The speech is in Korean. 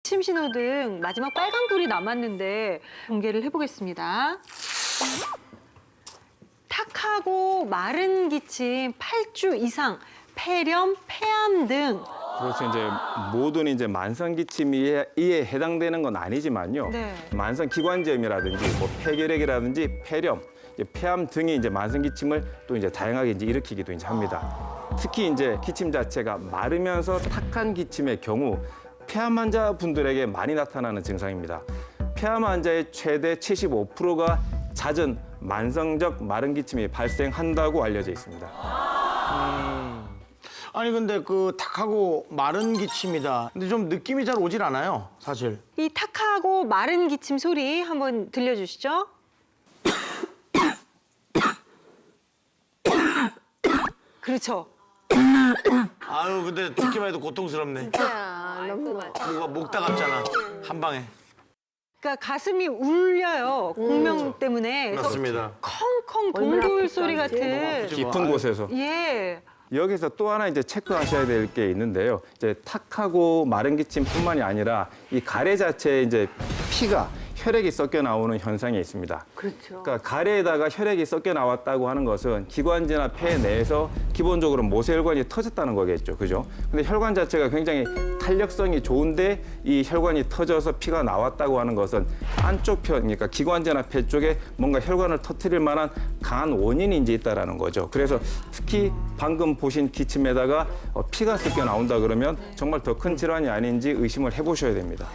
기침 신호등 마지막 빨간불이 남았는데 공개를 해보겠습니다. 탁하고 마른 기침 8주 이상, 폐렴, 폐암 등. 그렇죠. 이제 모든 이제 만성 기침에 해당되는 건 아니지만요. 네. 만성 기관지염이라든지 뭐 폐결핵이라든지 폐렴, 이제 폐암 등이 이제 만성 기침을 또 이제 다양하게 이제 일으키기도 이제 합니다. 특히 이제 기침 자체가 마르면서 탁한 기침의 경우 폐암 환자분들에게 많이 나타나는 증상입니다. 폐암 환자의 최대 75%가 잦은 만성적 마른 기침이 발생한다고 알려져 있습니다. 아니 근데 그 탁하고 마른 기침이다. 근데 좀 느낌이 잘 오질 않아요, 사실. 이 탁하고 마른 기침 소리 한번 들려주시죠. 그렇죠. 아유 근데 듣기만 해도 고통스럽네. 진짜야, 너무 뭐가 목 따갑잖아, 한 방에. 그러니까 가슴이 울려요. 공명 때문에. 그래서 맞습니다. 컹컹 얼마나 동굴 아플까, 소리 이제. 같은. 깊은 곳에서. 예. 여기서 또 하나 이제 체크하셔야 될 게 있는데요. 이제 탁하고 마른 기침뿐만이 아니라 이 가래 자체에 이제 피가 혈액이 섞여 나오는 현상이 있습니다. 그렇죠. 그러니까 가래에다가 혈액이 섞여 나왔다고 하는 것은 기관지나 폐 내에서 기본적으로 모세혈관이 터졌다는 거겠죠. 그죠? 근데 혈관 자체가 굉장히 탄력성이 좋은데 이 혈관이 터져서 피가 나왔다고 하는 것은 안쪽 편, 그러니까 기관지나 폐 쪽에 뭔가 혈관을 터뜨릴 만한 강한 원인이 이제 있다라는 거죠. 그래서 특히 방금 보신 기침에다가 피가 섞여 나온다 그러면 정말 더 큰 질환이 아닌지 의심을 해보셔야 됩니다.